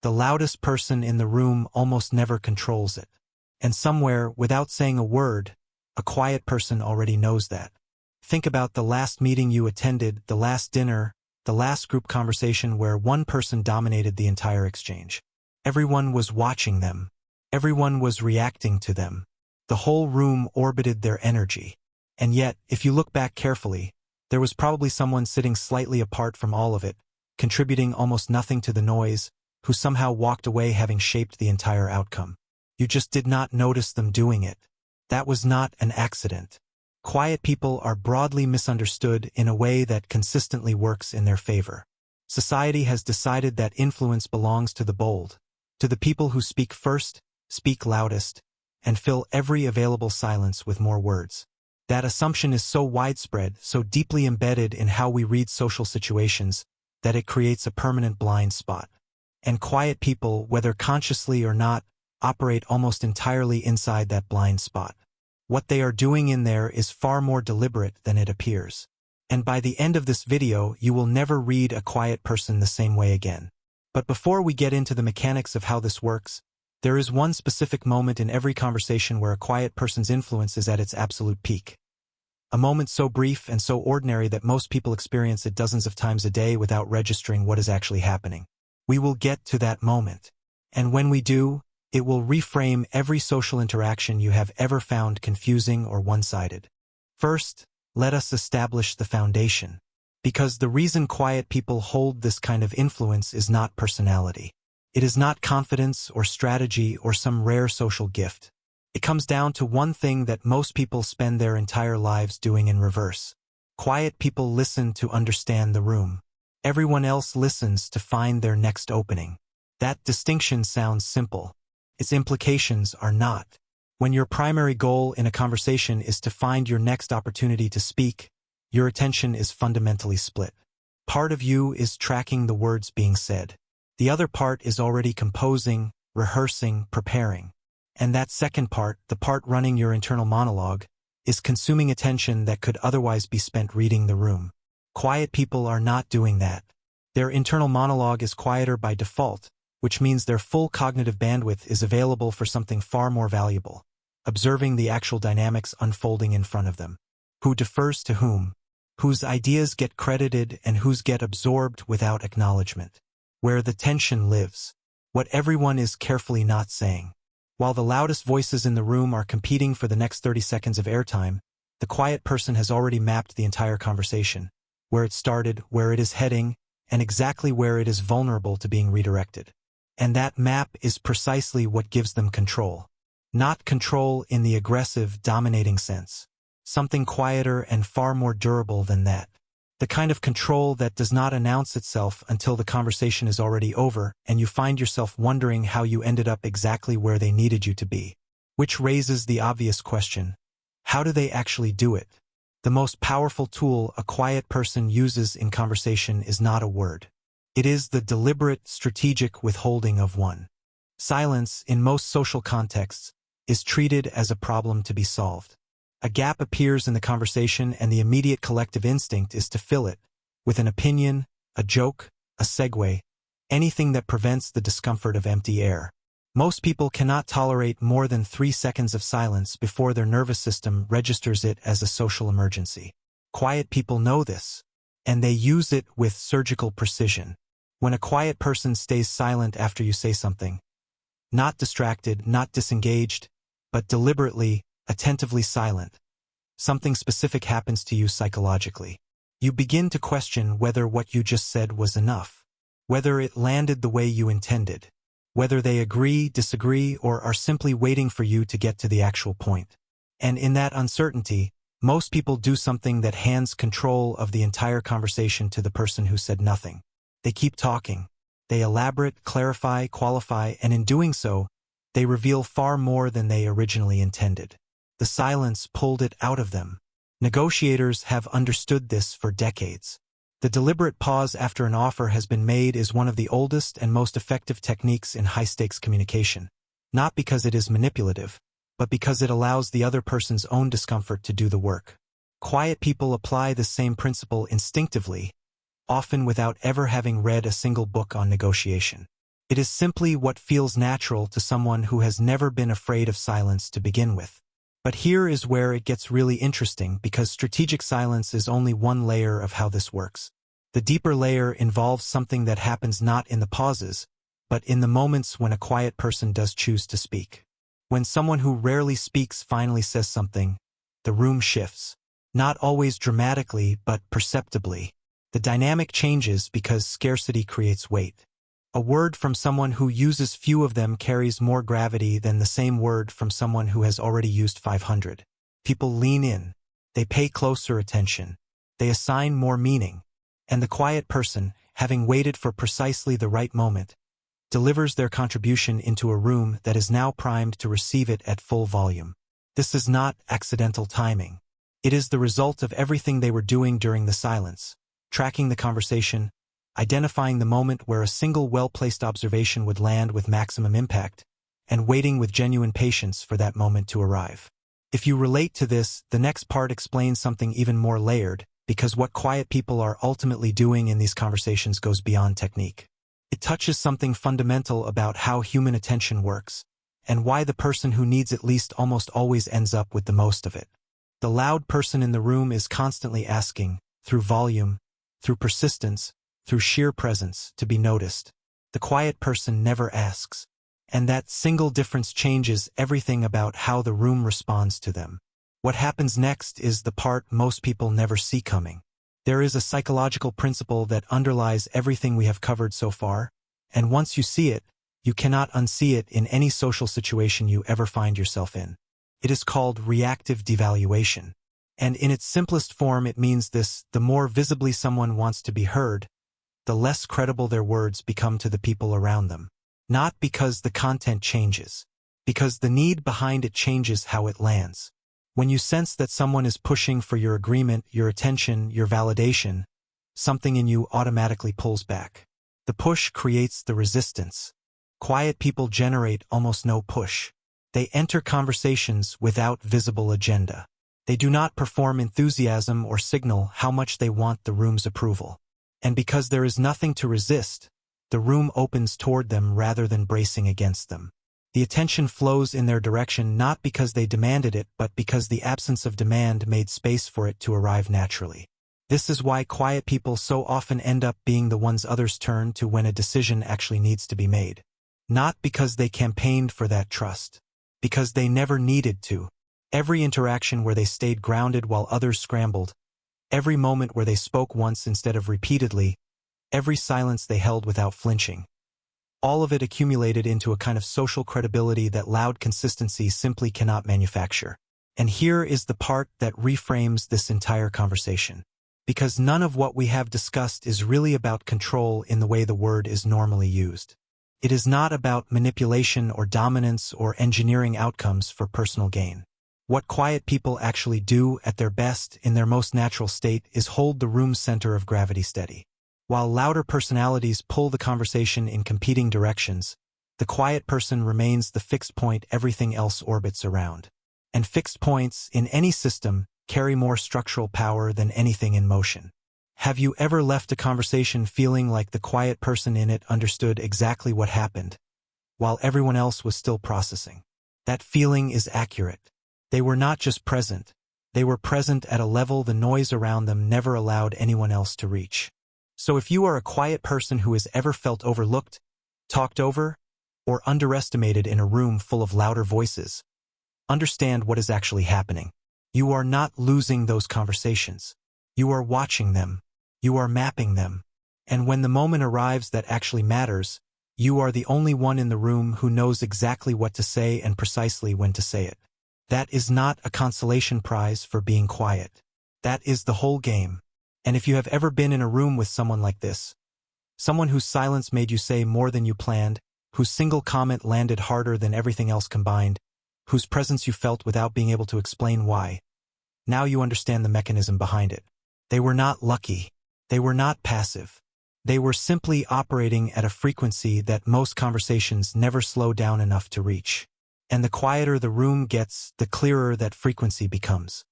The loudest person in the room almost never controls it. And somewhere, without saying a word, a quiet person already knows that. Think about the last meeting you attended, the last dinner, the last group conversation where one person dominated the entire exchange. Everyone was watching them. Everyone was reacting to them. The whole room orbited their energy. And yet, if you look back carefully, there was probably someone sitting slightly apart from all of it, contributing almost nothing to the noise, who somehow walked away having shaped the entire outcome. You just did not notice them doing it. That was not an accident. Quiet people are broadly misunderstood in a way that consistently works in their favor. Society has decided that influence belongs to the bold, to the people who speak first, speak loudest, and fill every available silence with more words. That assumption is so widespread, so deeply embedded in how we read social situations, that it creates a permanent blind spot. And quiet people, whether consciously or not, operate almost entirely inside that blind spot. What they are doing in there is far more deliberate than it appears. And by the end of this video, you will never read a quiet person the same way again. But before we get into the mechanics of how this works, there is one specific moment in every conversation where a quiet person's influence is at its absolute peak. A moment so brief and so ordinary that most people experience it dozens of times a day without registering what is actually happening. We will get to that moment. And when we do, it will reframe every social interaction you have ever found confusing or one-sided. First, let us establish the foundation. Because the reason quiet people hold this kind of influence is not personality. It is not confidence or strategy or some rare social gift. It comes down to one thing that most people spend their entire lives doing in reverse. Quiet people listen to understand the room. Everyone else listens to find their next opening. That distinction sounds simple. Its implications are not. When your primary goal in a conversation is to find your next opportunity to speak, your attention is fundamentally split. Part of you is tracking the words being said. The other part is already composing, rehearsing, preparing. And that second part, the part running your internal monologue, is consuming attention that could otherwise be spent reading the room. Quiet people are not doing that. Their internal monologue is quieter by default, which means their full cognitive bandwidth is available for something far more valuable, observing the actual dynamics unfolding in front of them. Who defers to whom? Whose ideas get credited and whose get absorbed without acknowledgement? Where the tension lives. What everyone is carefully not saying. While the loudest voices in the room are competing for the next 30 seconds of airtime, the quiet person has already mapped the entire conversation, where it started, where it is heading, and exactly where it is vulnerable to being redirected. And that map is precisely what gives them control. Not control in the aggressive, dominating sense. Something quieter and far more durable than that. The kind of control that does not announce itself until the conversation is already over and you find yourself wondering how you ended up exactly where they needed you to be. Which raises the obvious question: how do they actually do it? The most powerful tool a quiet person uses in conversation is not a word. It is the deliberate, strategic withholding of one. Silence, in most social contexts, is treated as a problem to be solved. A gap appears in the conversation and the immediate collective instinct is to fill it with an opinion, a joke, a segue, anything that prevents the discomfort of empty air. Most people cannot tolerate more than 3 seconds of silence before their nervous system registers it as a social emergency. Quiet people know this, and they use it with surgical precision. When a quiet person stays silent after you say something, not distracted, not disengaged, but deliberately, attentively silent, something specific happens to you psychologically. You begin to question whether what you just said was enough, whether it landed the way you intended, whether they agree, disagree, or are simply waiting for you to get to the actual point. And in that uncertainty, most people do something that hands control of the entire conversation to the person who said nothing. They keep talking. They elaborate, clarify, qualify, and in doing so, they reveal far more than they originally intended. The silence pulled it out of them. Negotiators have understood this for decades. The deliberate pause after an offer has been made is one of the oldest and most effective techniques in high-stakes communication, not because it is manipulative, but because it allows the other person's own discomfort to do the work. Quiet people apply the same principle instinctively, often without ever having read a single book on negotiation. It is simply what feels natural to someone who has never been afraid of silence to begin with. But here is where it gets really interesting, because strategic silence is only one layer of how this works. The deeper layer involves something that happens not in the pauses, but in the moments when a quiet person does choose to speak. When someone who rarely speaks finally says something, the room shifts. Not always dramatically, but perceptibly. The dynamic changes because scarcity creates weight. A word from someone who uses few of them carries more gravity than the same word from someone who has already used 500. People lean in. They pay closer attention. They assign more meaning. And the quiet person, having waited for precisely the right moment, delivers their contribution into a room that is now primed to receive it at full volume. This is not accidental timing. It is the result of everything they were doing during the silence, tracking the conversation, identifying the moment where a single well-placed observation would land with maximum impact, and waiting with genuine patience for that moment to arrive. If you relate to this, the next part explains something even more layered, because what quiet people are ultimately doing in these conversations goes beyond technique. It touches something fundamental about how human attention works, and why the person who needs it least almost always ends up with the most of it. The loud person in the room is constantly asking, through volume, through persistence, through sheer presence, to be noticed. The quiet person never asks. And that single difference changes everything about how the room responds to them. What happens next is the part most people never see coming. There is a psychological principle that underlies everything we have covered so far, and once you see it, you cannot unsee it in any social situation you ever find yourself in. It is called reactive devaluation. And in its simplest form it means this: the more visibly someone wants to be heard, the less credible their words become to the people around them. Not because the content changes, because the need behind it changes how it lands. When you sense that someone is pushing for your agreement, your attention, your validation, something in you automatically pulls back. The push creates the resistance. Quiet people generate almost no push. They enter conversations without visible agenda. They do not perform enthusiasm or signal how much they want the room's approval. And because there is nothing to resist, the room opens toward them rather than bracing against them. The attention flows in their direction not because they demanded it, but because the absence of demand made space for it to arrive naturally. This is why quiet people so often end up being the ones others turn to when a decision actually needs to be made. Not because they campaigned for that trust. Because they never needed to. Every interaction where they stayed grounded while others scrambled, every moment where they spoke once instead of repeatedly, every silence they held without flinching. All of it accumulated into a kind of social credibility that loud consistency simply cannot manufacture. And here is the part that reframes this entire conversation. Because none of what we have discussed is really about control in the way the word is normally used. It is not about manipulation or dominance or engineering outcomes for personal gain. What quiet people actually do at their best, in their most natural state, is hold the room's center of gravity steady. While louder personalities pull the conversation in competing directions, the quiet person remains the fixed point everything else orbits around. And fixed points, in any system, carry more structural power than anything in motion. Have you ever left a conversation feeling like the quiet person in it understood exactly what happened, while everyone else was still processing? That feeling is accurate. They were not just present, they were present at a level the noise around them never allowed anyone else to reach. So if you are a quiet person who has ever felt overlooked, talked over, or underestimated in a room full of louder voices, understand what is actually happening. You are not losing those conversations. You are watching them. You are mapping them. And when the moment arrives that actually matters, you are the only one in the room who knows exactly what to say and precisely when to say it. That is not a consolation prize for being quiet. That is the whole game. And if you have ever been in a room with someone like this, someone whose silence made you say more than you planned, whose single comment landed harder than everything else combined, whose presence you felt without being able to explain why, now you understand the mechanism behind it. They were not lucky. They were not passive. They were simply operating at a frequency that most conversations never slow down enough to reach. And the quieter the room gets, the clearer that frequency becomes.